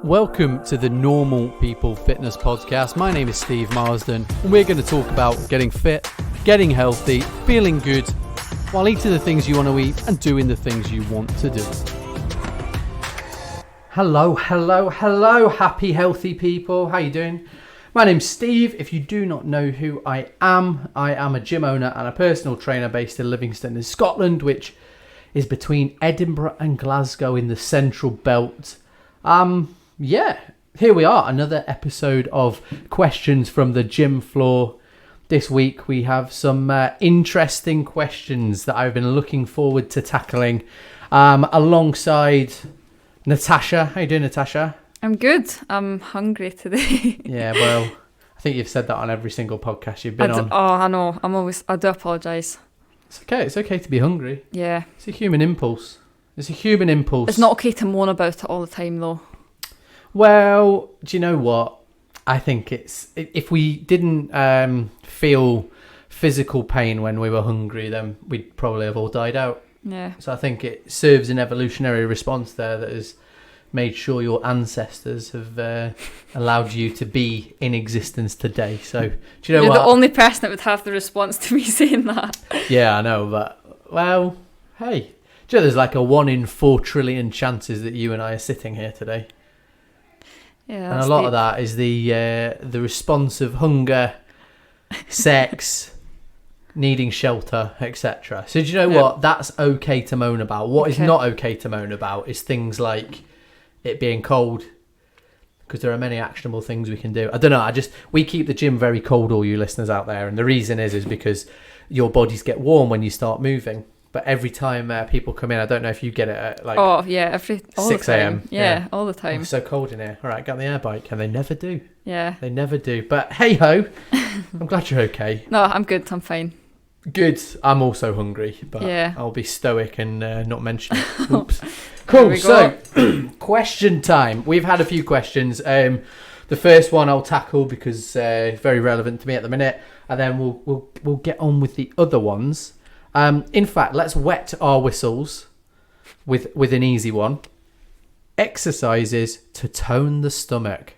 Welcome to the Normal People Fitness Podcast. My name is Steve Marsden, and we're going to talk about getting fit, getting healthy, feeling good, while eating the things you want to eat and doing the things you want to do. Hello, happy, healthy people. How you doing? My name's Steve. If you do not know who I am a gym owner and a personal trainer based in Livingston in Scotland, which is between Edinburgh and Glasgow in the Central Belt. Here we are, another episode of Questions from the Gym Floor. This week we have some interesting questions that I've been looking forward to tackling alongside Natasha. How you doing, Natasha? I'm good. I'm hungry today. Yeah, well, I think you've said that on every single podcast you've been on. Oh, I know. I do apologise. It's okay. It's okay to be hungry. Yeah. It's a human impulse. It's not okay to moan about it all the time, though. Well, do you know what? I think if we didn't feel physical pain when we were hungry, then we'd probably have all died out. Yeah. So I think it serves an evolutionary response there that has made sure your ancestors have allowed you to be in existence today. So do you know You're what? the only person that would have the response to me saying that. Yeah, I know, but well, hey, do you know there's like a 1 in 4 trillion chances that you and I are sitting here today. Yeah, and a lot of that is the response of hunger, sex, needing shelter, etc. So do you know what? That's okay to moan about. What is not okay to moan about is things like it being cold, because there are many actionable things we can do. I don't know. We keep the gym very cold, all you listeners out there, and the reason is because your bodies get warm when you start moving. But every time people come in, I don't know if you get it at like all 6 a.m. Yeah, all the time. It's so cold in here. All right, get on the air bike, and they never do. Yeah. They never do. But hey ho, I'm glad you're okay. No, I'm good. I'm fine. Good. I'm also hungry, but yeah. I'll be stoic and not mention it. Oops. Cool. So, question time. We've had a few questions. The first one I'll tackle because it's very relevant to me at the minute, and then we'll get on with the other ones. In fact, let's wet our whistles with an easy one. Exercises to tone the stomach.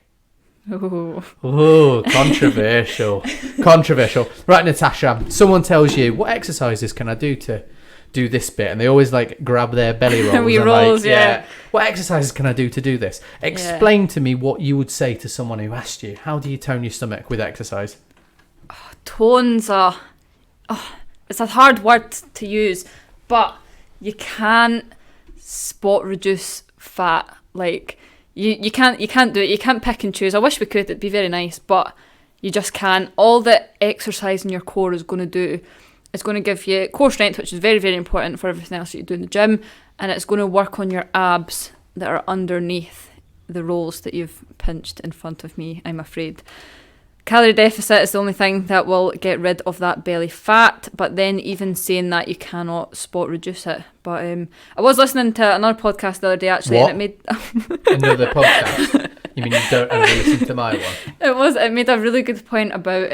Oh, controversial. Controversial. Right, Natasha, someone tells you, what exercises can I do to do this bit? And they always like grab their belly rolls. We rolls, yeah. What exercises can I do to do this? Explain to me what you would say to someone who asked you, how do you tone your stomach with exercise? Tones are... it's a hard word to use, but you can't spot reduce fat. Like you can't do it. You can't pick and choose. I wish we could. It'd be very nice, but you just can't. All that exercise in your core is going to do is going to give you core strength, which is very, very important for everything else that you do in the gym, and it's going to work on your abs that are underneath the rolls that you've pinched in front of me, I'm afraid. Calorie deficit is the only thing that will get rid of that belly fat, but then even saying that, you cannot spot reduce it. But I was listening to another podcast the other day actually, what? And it made another podcast? You mean you don't only listen to my one? It made a really good point about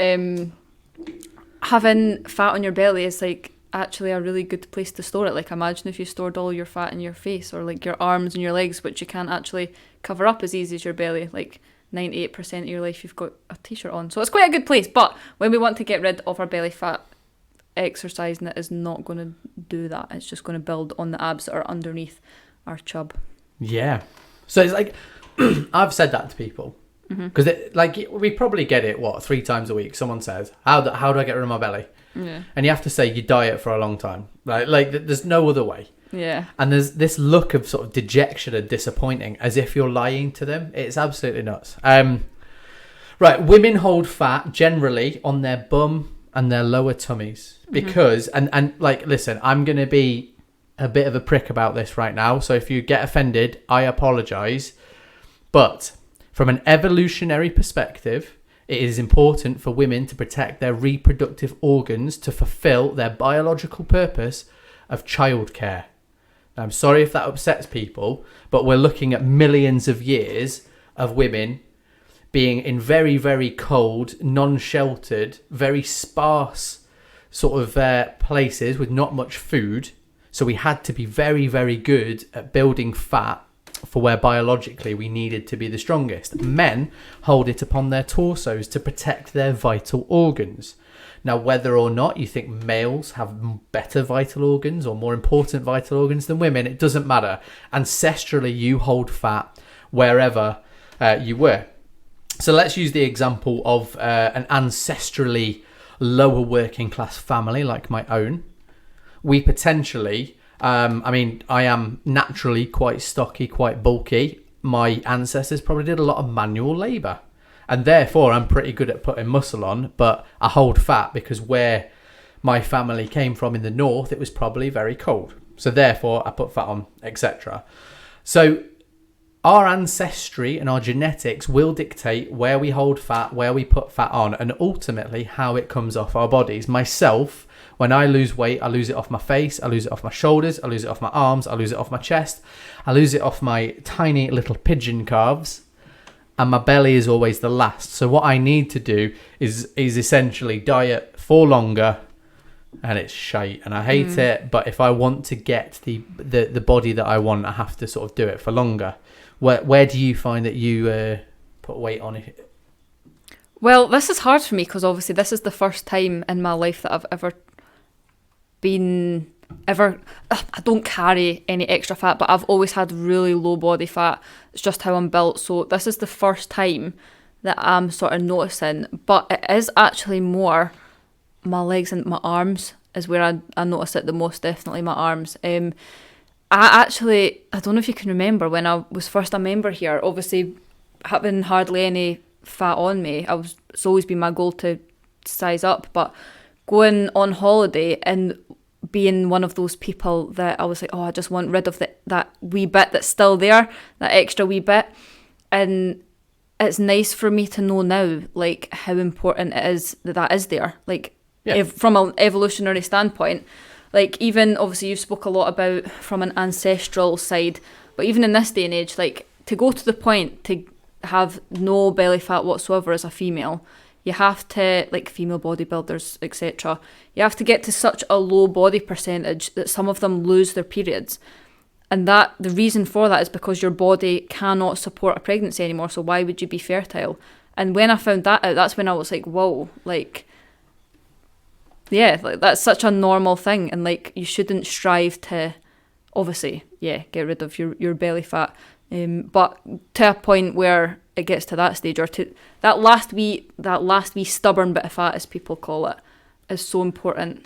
having fat on your belly is like actually a really good place to store it. Like imagine if you stored all your fat in your face or like your arms and your legs, which you can't actually cover up as easy as your belly. Like 98% of your life you've got a t-shirt on, so it's quite a good place. But when we want to get rid of our belly fat, exercising it is not going to do that. It's just going to build on the abs that are underneath our chub. Yeah, so it's like I've said that to people because like we probably get it 3 times a week. Someone says, how do I get rid of my belly? Yeah. And you have to say you diet for a long time, right? Like there's no other way. Yeah. And there's this look of sort of dejection and disappointing as if you're lying to them. It's absolutely nuts. Right, women hold fat generally on their bum and their lower tummies because, and like, listen, I'm going to be a bit of a prick about this right now. So if you get offended, I apologise. But from an evolutionary perspective, it is important for women to protect their reproductive organs to fulfill their biological purpose of childcare. I'm sorry if that upsets people, but we're looking at millions of years of women being in very, very cold, non-sheltered, very sparse sort of places with not much food. So we had to be very, very good at building fat for where biologically we needed to be the strongest. Men hold it upon their torsos to protect their vital organs. Now, whether or not you think males have better vital organs or more important vital organs than women, it doesn't matter. Ancestrally, you hold fat wherever you were. So let's use the example of an ancestrally lower working class family like my own. We potentially, I am naturally quite stocky, quite bulky. My ancestors probably did a lot of manual labour. And therefore, I'm pretty good at putting muscle on, but I hold fat because where my family came from in the north, it was probably very cold. So therefore, I put fat on, etc. So our ancestry and our genetics will dictate where we hold fat, where we put fat on, and ultimately how it comes off our bodies. Myself, when I lose weight, I lose it off my face, I lose it off my shoulders, I lose it off my arms, I lose it off my chest, I lose it off my tiny little pigeon calves. And my belly is always the last. So what I need to do is essentially diet for longer, and it's shite, and I hate it. But if I want to get the body that I want, I have to sort of do it for longer. Where do you find that you put weight on it? Well, this is hard for me because obviously this is the first time in my life that I've ever been. I don't carry any extra fat, but I've always had really low body fat. It's just how I'm built. So this is the first time that I'm sort of noticing, but it is actually more my legs and my arms is where I notice it the most, definitely my arms. I don't know if you can remember when I was first a member here, obviously having hardly any fat on me, it's always been my goal to size up, but going on holiday and being one of those people that I was like, I just want rid of that wee bit that's still there, that extra wee bit. And it's nice for me to know now, like, how important it is that is there. Like, from an evolutionary standpoint, like, even, obviously, you spoke a lot about from an ancestral side, but even in this day and age, like, to go to the point to have no belly fat whatsoever as a female, you have to, like female bodybuilders, etc., you have to get to such a low body percentage that some of them lose their periods. And that the reason for that is because your body cannot support a pregnancy anymore, so why would you be fertile? And when I found that out, that's when I was like, whoa, like, yeah, like, that's such a normal thing, and like, you shouldn't strive to, obviously, get rid of your belly fat, but to a point where it gets to that stage, or to that last wee stubborn bit of fat, as people call it, is so important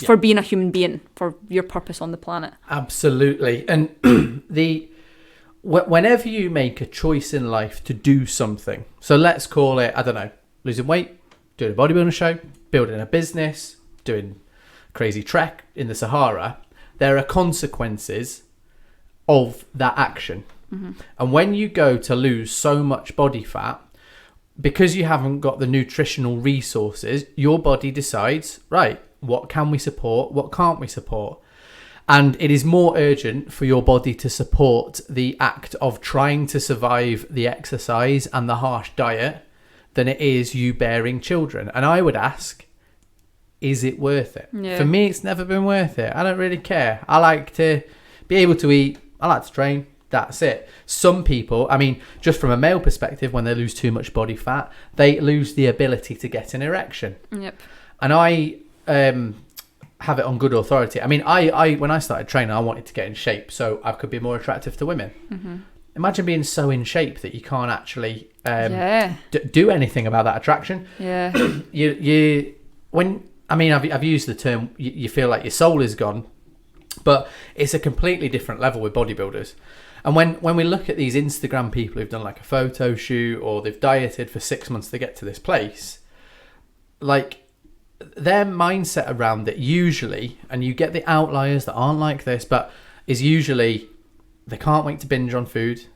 for being a human being, for your purpose on the planet. Absolutely. And whenever you make a choice in life to do something, so let's call it, I don't know, losing weight, doing a bodybuilding show, building a business, doing a crazy trek in the Sahara, there are consequences of that action. Mm-hmm. And when you go to lose so much body fat, because you haven't got the nutritional resources, your body decides, right, what can we support, what can't we support? And it is more urgent for your body to support the act of trying to survive the exercise and the harsh diet than it is you bearing children. And I would ask, is it worth it? Yeah. For me, it's never been worth it. I don't really care. I like to be able to eat. I like to train. That's it. Some people, I mean, just from a male perspective, when they lose too much body fat, they lose the ability to get an erection. Yep. And I have it on good authority. I mean, I when I started training, I wanted to get in shape so I could be more attractive to women. Mm-hmm. Imagine being so in shape that you can't actually do anything about that attraction. Yeah. I've used the term, you feel like your soul is gone, but it's a completely different level with bodybuilders. And when we look at these Instagram people who've done like a photo shoot or they've dieted for 6 months to get to this place, like, their mindset around it usually, and you get the outliers that aren't like this, but is usually they can't wait to binge on food.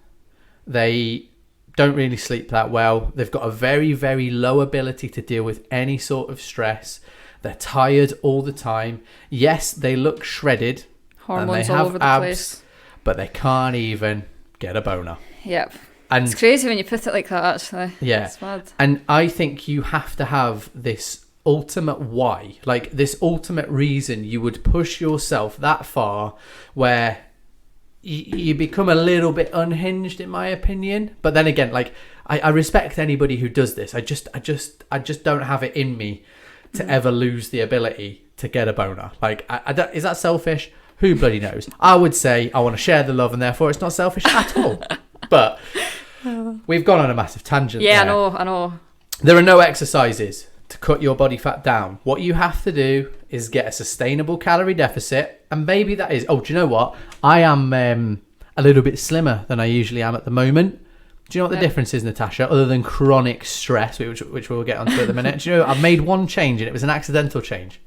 They don't really sleep that well. They've got a very, very low ability to deal with any sort of stress. They're tired all the time. Yes, they look shredded. Hormones and they all have over the abs, place. But they can't even get a boner. Yep. And it's crazy when you put it like that, actually. Yeah. It's mad. And I think you have to have this ultimate why, like this ultimate reason you would push yourself that far, where you become a little bit unhinged, in my opinion. But then again, like I respect anybody who does this. I just don't have it in me to ever lose the ability to get a boner. Like, I don't, is that selfish? Who bloody knows? I would say I want to share the love, and therefore it's not selfish at all. But we've gone on a massive tangent. Yeah, there. I know. There are no exercises to cut your body fat down. What you have to do is get a sustainable calorie deficit, and maybe that is. Oh, do you know what? I am a little bit slimmer than I usually am at the moment. Do you know what the difference is, Natasha? Other than chronic stress, which we'll get onto at the minute. Do you know I've made one change, and it was an accidental change.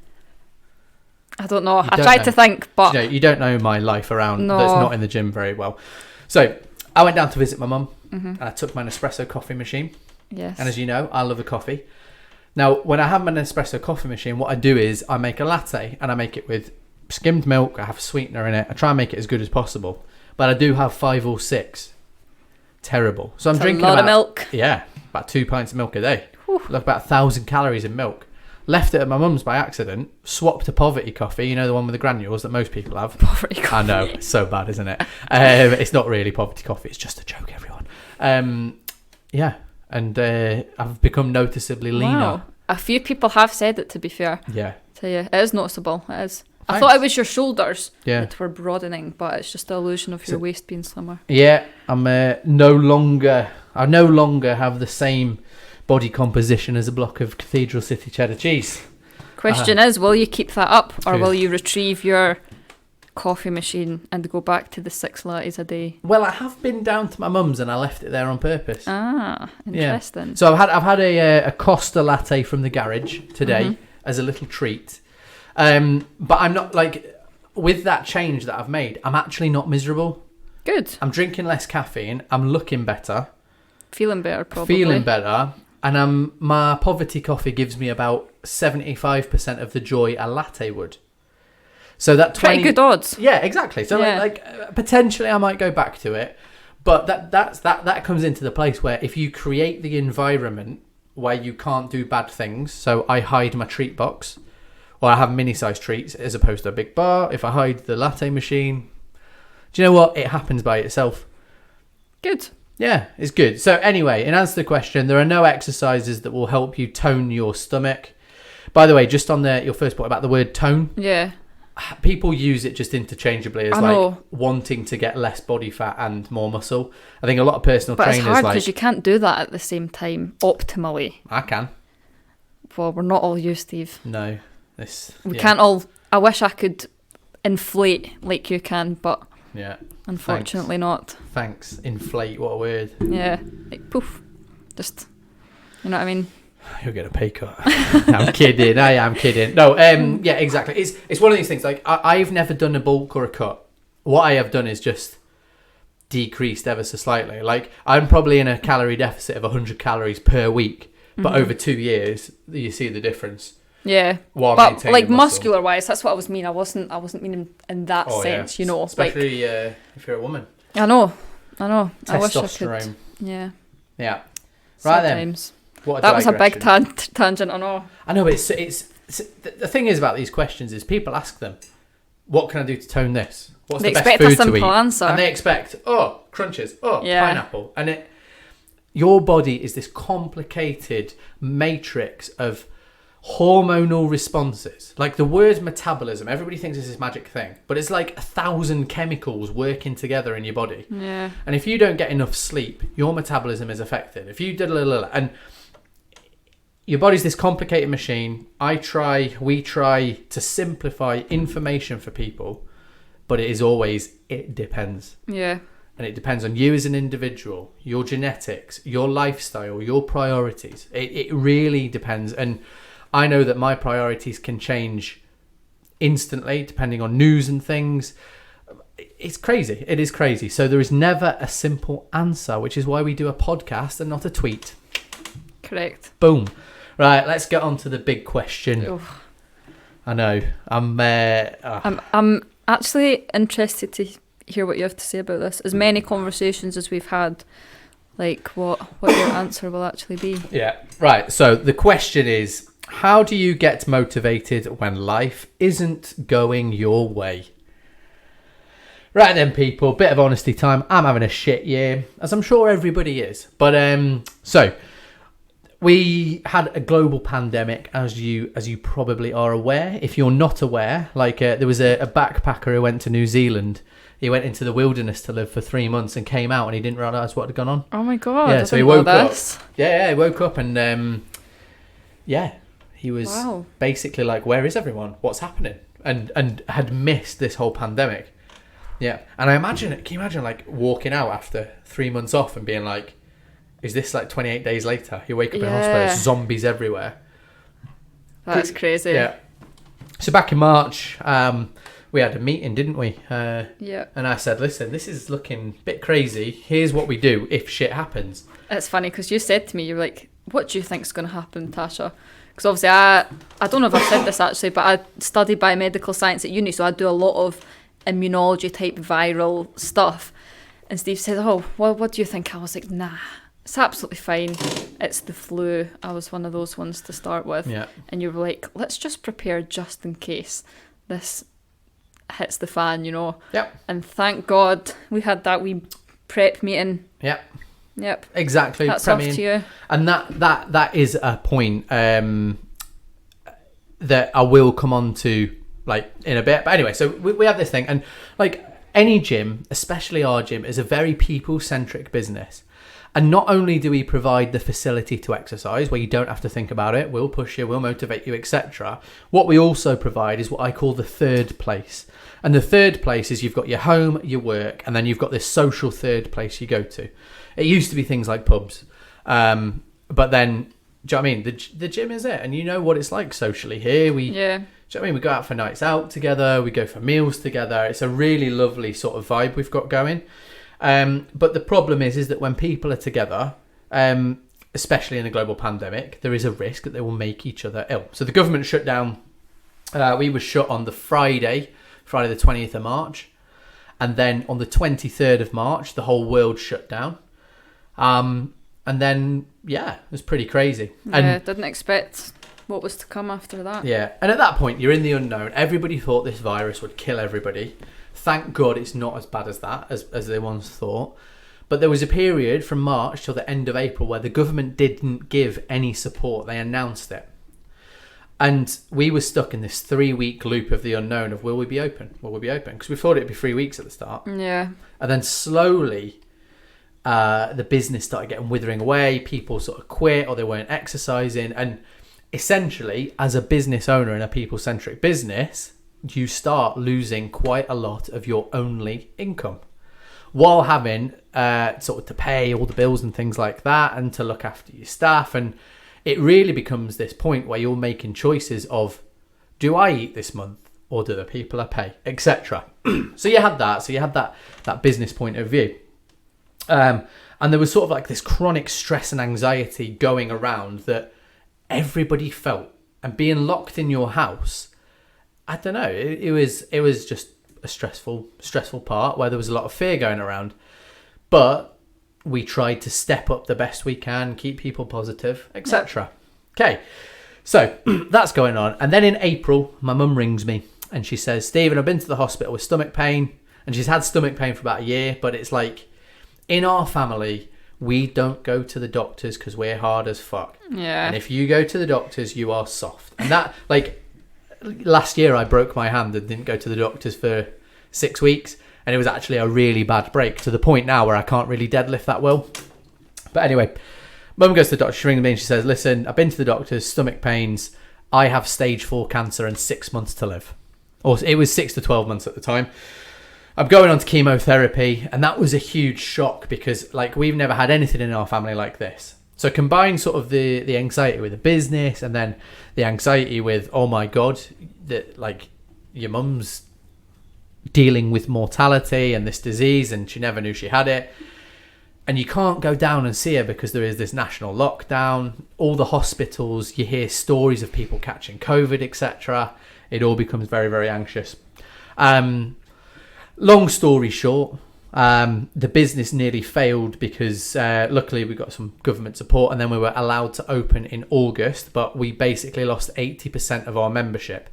I don't know. I tried to think, but you don't know my life around No. that's not in the gym very well. So I went down to visit my mum, and I took my Nespresso coffee machine. yes. And as you know, I love a coffee. Now, when I have my Nespresso coffee machine, what I do is I make a latte, and I make it with skimmed milk. I have a sweetener in it. I try and make it as good as possible, but I do have 5 or 6. Terrible. So I'm drinking a lot of milk. Yeah, about 2 pints of milk a day. Whew. Like about 1,000 calories in milk. Left it at my mum's by accident. Swapped to poverty coffee. You know, the one with the granules that most people have. Poverty coffee. I know, it's so bad, isn't it? It's not really poverty coffee. It's just a joke, everyone. Yeah, and I've become noticeably leaner. Wow. A few people have said it, to be fair. Yeah. To you. It is noticeable. It is. I Thanks. thought it was your shoulders Yeah. that were broadening, but it's just the illusion of your waist being slimmer. Yeah, I'm I no longer have the same body composition as a block of Cathedral City cheddar cheese. Question is, will you keep that up, or Yeah. will you retrieve your coffee machine and go back to the 6 lattes a day? Well, I have been down to my mum's and I left it there on purpose. Ah, interesting. So I've had a Costa latte from the garage today as a little treat. But I'm not, like, with that change that I've made, I'm actually not miserable. Good. I'm drinking less caffeine. I'm looking better. Feeling better, probably. Feeling better. And my poverty coffee gives me about 75% of the joy a latte would. So that Pretty good odds. Yeah, exactly. So Yeah. potentially I might go back to it, but that comes into the place where if you create the environment where you can't do bad things. So I hide my treat box, or I have mini-sized treats as opposed to a big bar. If I hide the latte machine, do you know what? It happens by itself. Good. Yeah, it's good. So anyway, in answer to the question, there are no exercises that will help you tone your stomach. By the way, just on your first point about the word tone, Yeah. people use it just interchangeably as I like know. wanting to get less body fat and more muscle. I think a lot of personal But trainers it's hard like, because you can't do that at the same time optimally. I can. Well, we're not all you, Steve. No, We can't all. I wish I could inflate like you can, but Yeah. unfortunately not. Thanks. Inflate. What a word. Yeah, like poof, just, you know what I mean? You'll get a pay cut. I'm kidding. I am kidding. No. Yeah. Exactly. It's one of these things. Like I've never done a bulk or a cut. What I have done is just decreased ever so slightly. Like I'm probably in a calorie deficit of 100 calories per week, but over 2 years you see the difference. Yeah, While but maintaining like muscle. muscular wise, that's what I was mean. I wasn't meaning in that sense, you know. Especially if you're a woman. I know. I wish I could. Testosterone. Yeah. Yeah. Right then. Sometimes. What a That was a big digression. tangent. I know. I know, but it's the thing is about these questions is people ask them, "What can I do to tone this? What's They the best expect a food to simple eat?" answer. And they expect, crunches, Yeah. pineapple, and your body is this complicated matrix of hormonal responses. Like the word metabolism, everybody thinks it's this magic thing, but it's like 1,000 chemicals working together in your body. Yeah. And if you don't get enough sleep, your metabolism is affected. If you did a little, and your body's this complicated machine. We try to simplify information for people, but it depends. Yeah. And it depends on you as an individual, your genetics, your lifestyle, your priorities. It really depends. And I know that my priorities can change instantly depending on news and things. It's crazy. It is crazy. So there is never a simple answer, which is why we do a podcast and not a tweet. Correct. Boom. Right, let's get on to the big question. Oof. I know. I'm actually interested to hear what you have to say about this. As many conversations as we've had, like what your answer will actually be. Yeah. Right. So the question is, how do you get motivated when life isn't going your way? Right then, people, bit of honesty time. I'm having a shit year, as I'm sure everybody is. But so we had a global pandemic, as you probably are aware. If you're not aware, like there was a backpacker who went to New Zealand. He went into the wilderness to live for 3 months and came out and he didn't realise what had gone on. Oh my god! Yeah, so he woke up. Yeah, he woke up and he was basically like, "Where is everyone? What's happening?" And had missed this whole pandemic. Yeah, and can you imagine like walking out after 3 months off and being like, is this like 28 days later? You wake up in hospital, zombies everywhere. That's crazy. Yeah. So back in March, we had a meeting, didn't we? Yeah. And I said, listen, this is looking a bit crazy. Here's what we do if shit happens. It's funny because you said to me, you were like, what do you think's going to happen, Natasha? Because obviously I don't know if I've said this actually, but I studied biomedical science at uni, so I do a lot of immunology type viral stuff. And Steve said, oh, well, what do you think? I was like, nah, it's absolutely fine. It's the flu. I was one of those ones to start with. Yeah. And you were like, let's just prepare just in case this hits the fan, you know. Yep. And thank God we had that wee prep meeting. Yep. Exactly. That's off to you. And that is a point that I will come on to like in a bit. But anyway, so we have this thing, and like any gym, especially our gym, is a very people-centric business. And not only do we provide the facility to exercise where you don't have to think about it, we'll push you, we'll motivate you, etc. What we also provide is what I call the third place. And the third place is you've got your home, your work, and then you've got this social third place you go to. It used to be things like pubs. But then, do you know what I mean? The gym is it. And you know what it's like socially here. Do you know what I mean? We go out for nights out together. We go for meals together. It's a really lovely sort of vibe we've got going. But the problem is that when people are together, especially in a global pandemic, there is a risk that they will make each other ill. So the government shut down. We were shut on the Friday the 20th of March. And then on the 23rd of March, the whole world shut down. And then, it was pretty crazy. And didn't expect what was to come after that. Yeah, and at that point, you're in the unknown. Everybody thought this virus would kill everybody. Thank God it's not as bad as that, as they once thought. But there was a period from March till the end of April where the government didn't give any support. They announced it. And we were stuck in this 3-week loop of the unknown of will we be open? Will we be open? Because we thought it'd be 3 weeks at the start. Yeah. And then slowly the business started getting withering away. People sort of quit or they weren't exercising. And essentially, as a business owner in a people-centric business, you start losing quite a lot of your only income while having sort of to pay all the bills and things like that and to look after your staff. And it really becomes this point where you're making choices of, do I eat this month or do the people I pay, etc. So you had that business point of view. And there was sort of like this chronic stress and anxiety going around that everybody felt. And being locked in your house, I don't know, it was just a stressful part where there was a lot of fear going around. But we tried to step up the best we can, keep people positive, etc. Okay, so that's going on. And then in April, my mum rings me and she says, Stephen, I've been to the hospital with stomach pain. And she's had stomach pain for about a year, but it's like, in our family, we don't go to the doctors because we're hard as fuck. Yeah. And if you go to the doctors, you are soft. And that, like, last year I broke my hand and didn't go to the doctors for 6 weeks. And it was actually a really bad break to the point now where I can't really deadlift that well. But anyway, mum goes to the doctor. She rings me and she says, listen, I've been to the doctors, stomach pains. I have stage 4 cancer and 6 months to live. Or it was 6 to 12 months at the time. I'm going on to chemotherapy. And that was a huge shock because like we've never had anything in our family like this. So combine sort of the anxiety with the business and then the anxiety with, oh my God, that like your mum's dealing with mortality and this disease and she never knew she had it. And you can't go down and see her because there is this national lockdown. All the hospitals, you hear stories of people catching COVID, etc. It all becomes very, very anxious. Long story short, the business nearly failed because luckily we got some government support and then we were allowed to open in August, but we basically lost 80% of our membership.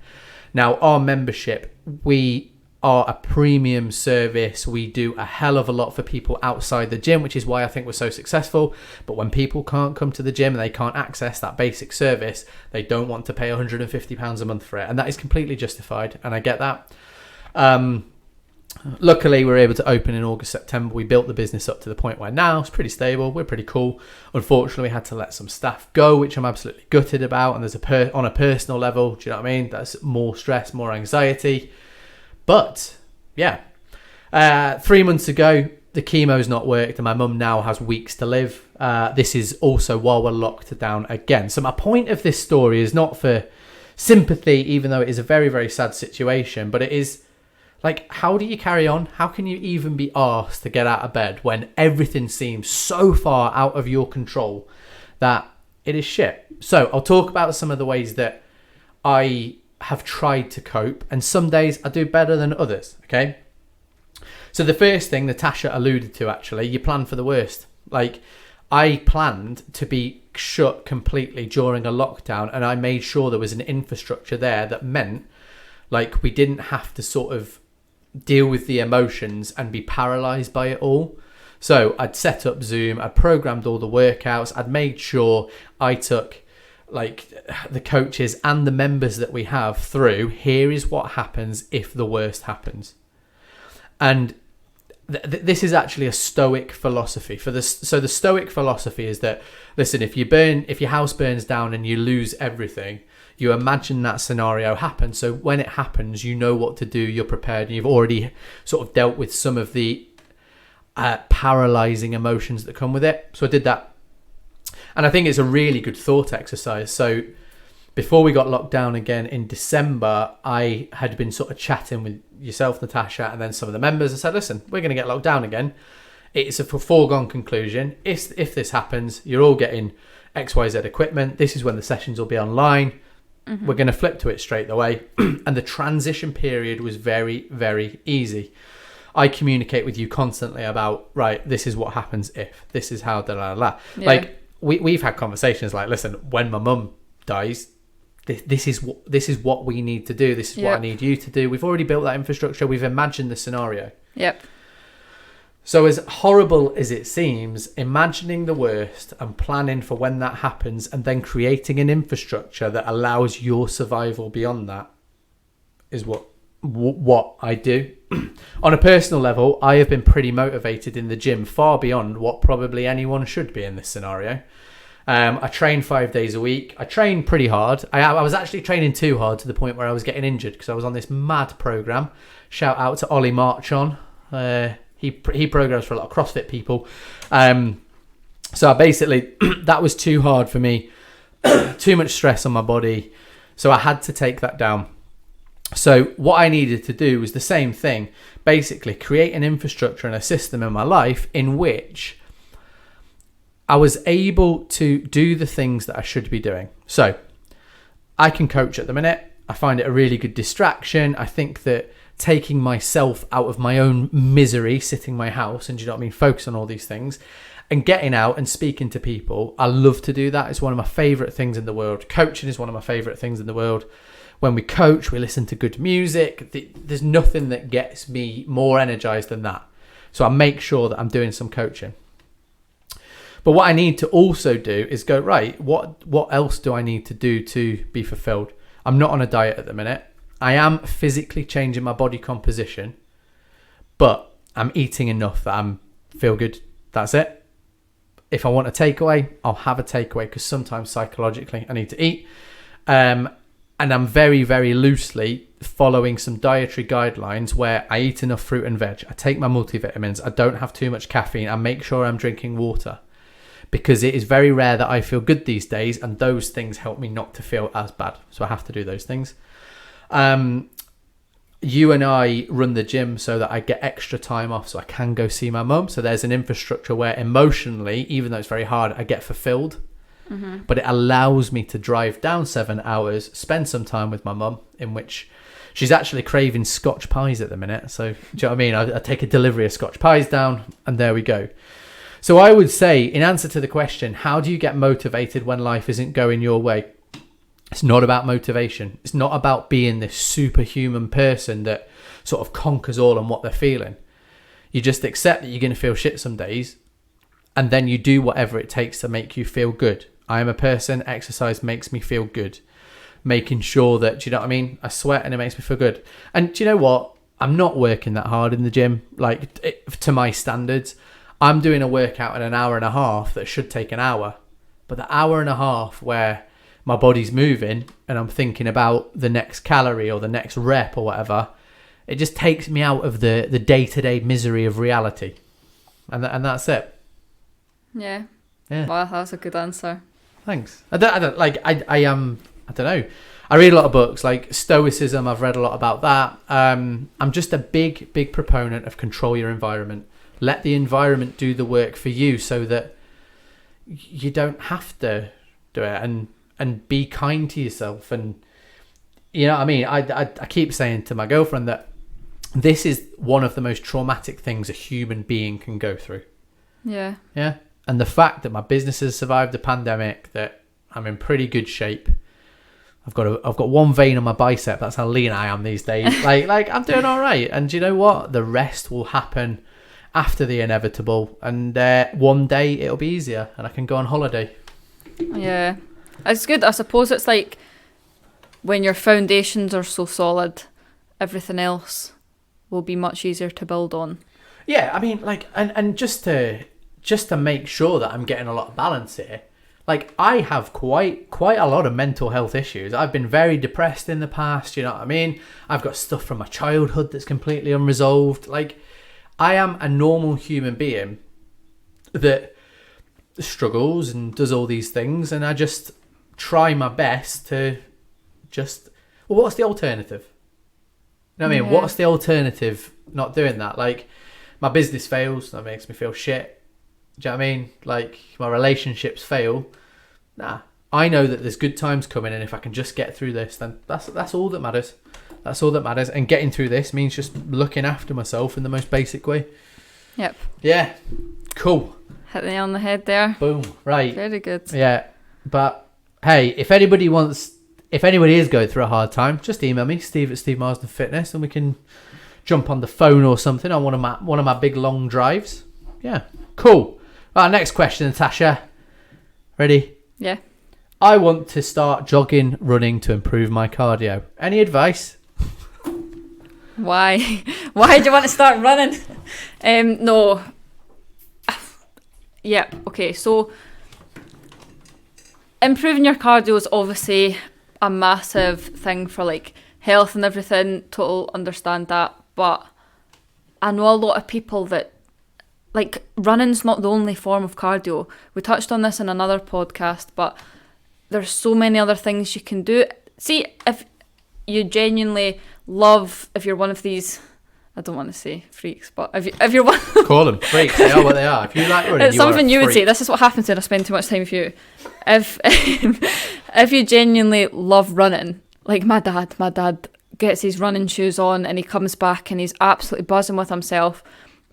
Now, our membership, we are a premium service. We do a hell of a lot for people outside the gym, which is why I think we're so successful. But when people can't come to the gym and they can't access that basic service, they don't want to pay £150 a month for it. And that is completely justified. And I get that. Luckily, we were able to open in August, September. We built the business up to the point where now it's pretty stable. We're pretty cool. Unfortunately, we had to let some staff go, which I'm absolutely gutted about. And there's on a personal level, do you know what I mean? That's more stress, more anxiety. But yeah, 3 months ago, the chemo's not worked and my mum now has weeks to live. This is also while we're locked down again. So my point of this story is not for sympathy, even though it is a very, very sad situation, but it is like, how do you carry on? How can you even be asked to get out of bed when everything seems so far out of your control that it is shit? So I'll talk about some of the ways that I have tried to cope, and some days I do better than others. Okay, so the first thing Natasha alluded to, actually, you plan for the worst. Like, I planned to be shut completely during a lockdown, and I made sure there was an infrastructure there that meant like we didn't have to sort of deal with the emotions and be paralyzed by it all. So I'd set up Zoom, I'd programmed all the workouts, I'd made sure I took like the coaches and the members that we have through, here is what happens if the worst happens. And this is actually a Stoic philosophy for this. So the Stoic philosophy is that, listen, if your house burns down and you lose everything, you imagine that scenario happen. So when it happens, you know what to do, you're prepared, and you've already sort of dealt with some of the paralyzing emotions that come with it. So I did that. And I think it's a really good thought exercise. So before we got locked down again in December, I had been sort of chatting with yourself, Natasha, and then some of the members. I said, listen, we're going to get locked down again. It's a foregone conclusion. If this happens, you're all getting XYZ equipment. This is when the sessions will be online. Mm-hmm. We're going to flip to it straight away. And the transition period was very, very easy. I communicate with you constantly about, right, this is what happens if. This is how, Yeah. Like, we've had conversations like, listen, when my mum dies, this is what we need to do. This is what I need you to do. We've already built that infrastructure. We've imagined the scenario. Yep. So as horrible as it seems, imagining the worst and planning for when that happens and then creating an infrastructure that allows your survival beyond that is what I do. On a personal level, I have been pretty motivated in the gym, far beyond what probably anyone should be in this scenario. I train 5 days a week. I train pretty hard. I was actually training too hard to the point where I was getting injured because I was on this mad program. Shout out to Ollie Marchon. He programs for a lot of CrossFit people. So basically, that was too hard for me. Too much stress on my body. So I had to take that down. So what I needed to do was the same thing. Basically, create an infrastructure and a system in my life in which I was able to do the things that I should be doing. So I can coach at the minute. I find it a really good distraction. I think that taking myself out of my own misery, sitting in my house, and, you know what I mean, focus on all these things and getting out and speaking to people. I love to do that. It's one of my favorite things in the world. Coaching is one of my favorite things in the world. When we coach, we listen to good music. There's nothing that gets me more energized than that. So I make sure that I'm doing some coaching. But what I need to also do is go, right, what else do I need to do to be fulfilled? I'm not on a diet at the minute. I am physically changing my body composition, but I'm eating enough that I feel good. That's it. If I want a takeaway, I'll have a takeaway because sometimes psychologically I need to eat. And I'm very, very loosely following some dietary guidelines where I eat enough fruit and veg. I take my multivitamins. I don't have too much caffeine. I make sure I'm drinking water because it is very rare that I feel good these days. And those things help me not to feel as bad. So I have to do those things. You and I run the gym so that I get extra time off so I can go see my mum. So there's an infrastructure where emotionally, even though it's very hard, I get fulfilled. Mm-hmm. But it allows me to drive down 7 hours, spend some time with my mum, in which she's actually craving Scotch pies at the minute. So, do you know what I mean? I take a delivery of Scotch pies down, and there we go. So I would say, in answer to the question, how do you get motivated when life isn't going your way? It's not about motivation. It's not about being this superhuman person that sort of conquers all on what they're feeling. You just accept that you're going to feel shit some days, and then you do whatever it takes to make you feel good. I am a person, exercise makes me feel good. Making sure that, do you know what I mean? I sweat and it makes me feel good. And do you know what? I'm not working that hard in the gym, like to my standards. I'm doing a workout in an hour and a half that should take an hour. But the hour and a half where my body's moving and I'm thinking about the next calorie or the next rep or whatever, it just takes me out of the day-to-day misery of reality. And that's it. Yeah. Wow, that's a good answer. Thanks. I don't know. I read a lot of books, like Stoicism. I've read a lot about that. I'm just a big proponent of control your environment. Let the environment do the work for you so that you don't have to do it, and be kind to yourself. And you know what I mean? I keep saying to my girlfriend that this is one of the most traumatic things a human being can go through. Yeah. Yeah. And the fact that my business has survived the pandemic, that I'm in pretty good shape. I've got one vein on my bicep. That's how lean I am these days. like I'm doing all right. And you know what? The rest will happen after the inevitable. And one day it'll be easier and I can go on holiday. Yeah. It's good. I suppose it's like when your foundations are so solid, everything else will be much easier to build on. Yeah. I mean, like, and just to make sure that I'm getting a lot of balance here. Like, I have quite a lot of mental health issues. I've been very depressed in the past, you know what I mean? I've got stuff from my childhood that's completely unresolved. Like, I am a normal human being that struggles and does all these things, and I just try my best to just... Well, what's the alternative? You know what I mean? Yeah. What's the alternative not doing that? Like, my business fails, that makes me feel shit. Do you know what I mean? Like, my relationships fail. Nah, I know that there's good times coming, and if I can just get through this, then that's all that matters. That's all that matters. And getting through this means just looking after myself in the most basic way. Yep. Yeah. Cool. Hit the nail on the head there. Boom. Right. Very good. Yeah. But hey, if anybody is going through a hard time, just email me, Steve at Steve Marsden Fitness, and we can jump on the phone or something on one of my big long drives. Yeah. Cool. Next question, Natasha. Ready? Yeah. I want to start jogging, running to improve my cardio. Any advice? Why? Why do you want to start running? No. Yeah, okay. So, improving your cardio is obviously a massive thing for like health and everything. Total understand that. But I know a lot of people that like running's not the only form of cardio. We touched on this in another podcast, but there's so many other things you can do. See, if you genuinely love, if you're one of these, I don't want to say freaks, but if you're one... Call them freaks, they are what they are. If you like running, it's something you would say. This is what happens when I spend too much time with you. If you genuinely love running, like my dad gets his running shoes on and he comes back and he's absolutely buzzing with himself.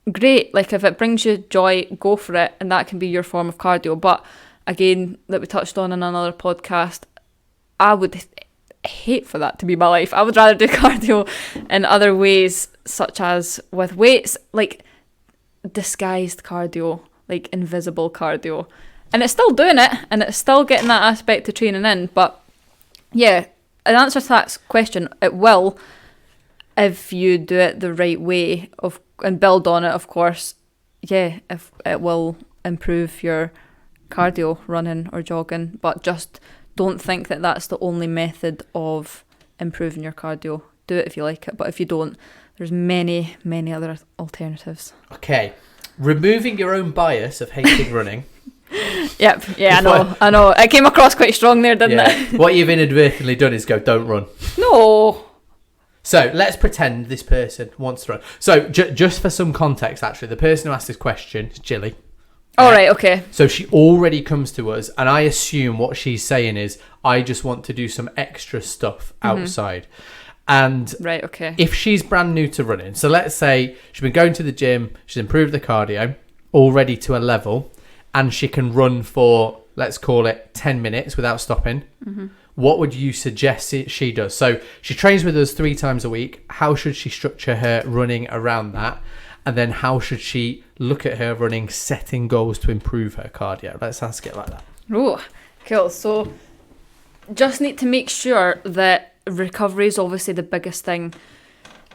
Great, like if it brings you joy, go for it, and that can be your form of cardio. But again, that we touched on in another podcast, I would hate for that to be my life. I would rather do cardio in other ways, such as with weights, like disguised cardio, like invisible cardio, and it's still doing it, and it's still getting that aspect of training in. But yeah, in answer to that question, it will, if you do it the right way and build on it, of course. Yeah, if it will improve your cardio, running or jogging, but just don't think that that's the only method of improving your cardio. Do it if you like it, but if you don't, there's many other alternatives. Okay, removing your own bias of hating running. Yep, yeah, I know. It came across quite strong there, didn't it? What you've inadvertently done is go, don't run. No. So let's pretend this person wants to run. So just for some context, actually, the person who asked this question is Jilly. All right, okay. So she already comes to us, and I assume what she's saying is, I just want to do some extra stuff outside. And right, okay. If she's brand new to running, so let's say she's been going to the gym, she's improved the cardio already to a level, and she can run for, let's call it 10 minutes without stopping. what would you suggest she does? So she trains with us 3 times a week. How should she structure her running around that? And then how should she look at her running, setting goals to improve her cardio? Let's ask it like that. Oh, cool. So just need to make sure that recovery is obviously the biggest thing.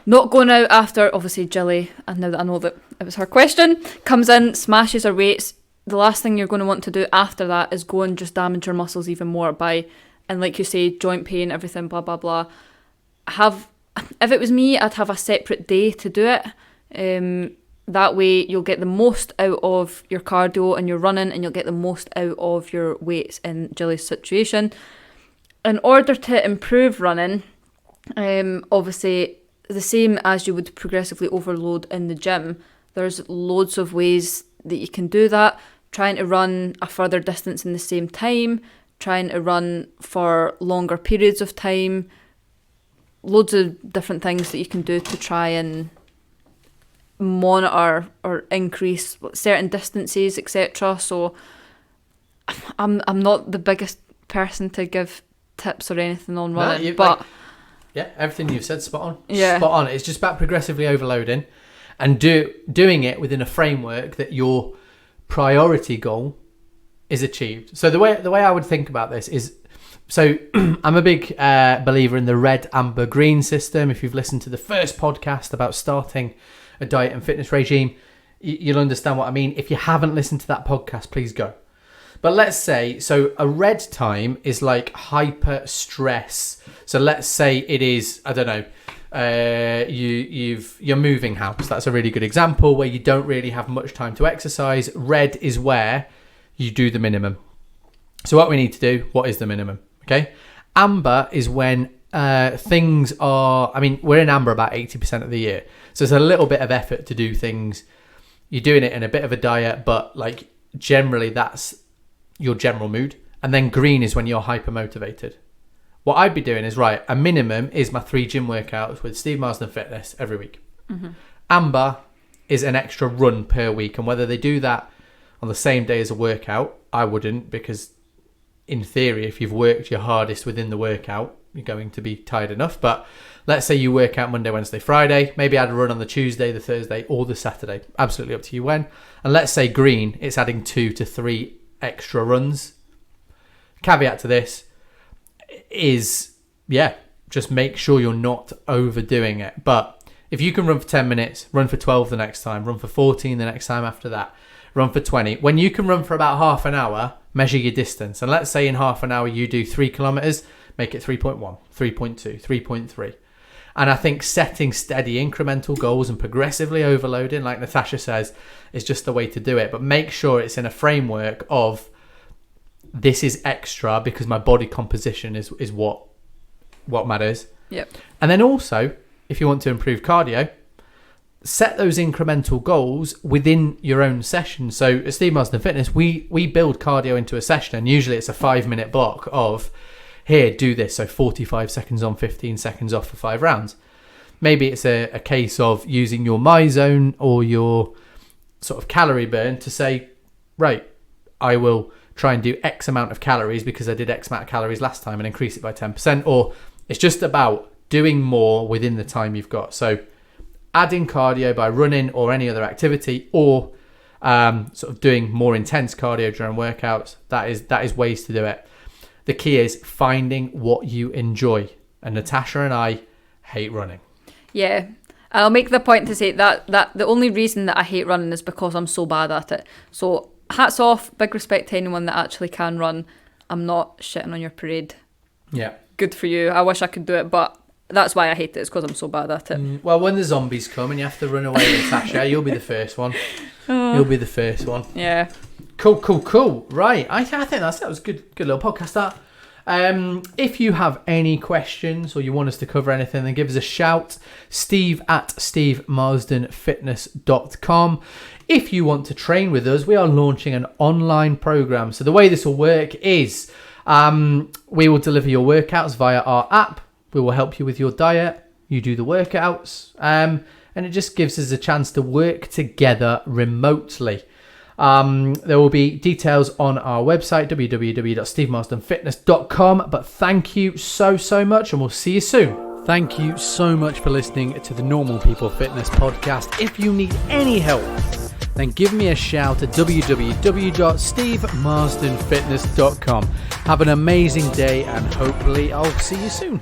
Not going out after, obviously, Jilly, and now that I know that it was her question, comes in, smashes her weights. The last thing you're going to want to do after that is go and just damage your muscles even more by, and like you say, joint pain, everything, blah, blah, blah. If it was me, I'd have a separate day to do it. That way you'll get the most out of your cardio and your running, and you'll get the most out of your weights in Jilly's situation. In order to improve running, obviously the same as you would progressively overload in the gym, there's loads of ways that you can do that. Trying to run a further distance in the same time, trying to run for longer periods of time, loads of different things that you can do to try and monitor or increase certain distances, etc. So I'm not the biggest person to give tips or anything on running, but yeah, everything you've said, spot on. Yeah, spot on. It's just about progressively overloading and doing it within a framework that your priority goal is achieved. So the way I would think about this is, so I'm a big believer in the red, amber, green system. If you've listened to the first podcast about starting a diet and fitness regime, you'll understand what I mean. If you haven't listened to that podcast, please go. But let's say, so a red time is like hyper stress. So let's say it is, I don't know, you're moving house. That's a really good example where you don't really have much time to exercise. Red is where you do the minimum. So what we need to do, what is the minimum? Okay. Amber is when things are, I mean, we're in amber about 80% of the year. So it's a little bit of effort to do things. You're doing it in a bit of a diet, but like generally that's your general mood. And then green is when you're hyper motivated. What I'd be doing is, right, a minimum is my 3 gym workouts with Steve Marsden Fitness every week. Mm-hmm. Amber is an extra run per week. And whether they do that on the same day as a workout, I wouldn't, because in theory, if you've worked your hardest within the workout, you're going to be tired enough. But let's say you work out Monday, Wednesday, Friday. Maybe add a run on the Tuesday, the Thursday, or the Saturday. Absolutely up to you when. And let's say green, it's adding 2 to 3 extra runs. Caveat to this is, just make sure you're not overdoing it. But if you can run for 10 minutes, run for 12 the next time, run for 14 the next time after that, run for 20. When you can run for about half an hour, measure your distance. And let's say in half an hour you do 3 kilometers, make it 3.1, 3.2, 3.3. And I think setting steady incremental goals and progressively overloading, like Natasha says, is just the way to do it. But make sure it's in a framework of, this is extra because my body composition is what matters. Yep. And then also, if you want to improve cardio, set those incremental goals within your own session. So at Steve Marsden Fitness, we build cardio into a session, and usually it's a 5-minute block of, here, do this. So 45 seconds on, 15 seconds off for 5 rounds. Maybe it's a case of using your MyZone or your sort of calorie burn to say, right, I will try and do X amount of calories because I did X amount of calories last time and increase it by 10%. Or it's just about doing more within the time you've got. So adding cardio by running or any other activity, or sort of doing more intense cardio during workouts. That is ways to do it. The key is finding what you enjoy. And Natasha and I hate running. Yeah. I'll make the point to say that the only reason that I hate running is because I'm so bad at it. So hats off, big respect to anyone that actually can run. I'm not shitting on your parade. Yeah. Good for you. I wish I could do it, but that's why I hate it. It's because I'm so bad at it. Well, when the zombies come and you have to run away, Natasha, you'll be the first one. You'll be the first one. Yeah. Cool. Right. I think that was a good little podcast, that. If you have any questions or you want us to cover anything, then give us a shout. steve@stevemarsdenfitness.com. If you want to train with us, we are launching an online program. So the way this will work is we will deliver your workouts via our app. We will help you with your diet. You do the workouts. And it just gives us a chance to work together remotely. There will be details on our website, www.stevemarsdenfitness.com. But thank you so much, and we'll see you soon. Thank you so much for listening to the Normal People Fitness podcast. If you need any help, then give me a shout at www.stevemarsdenfitness.com. Have an amazing day, and hopefully I'll see you soon.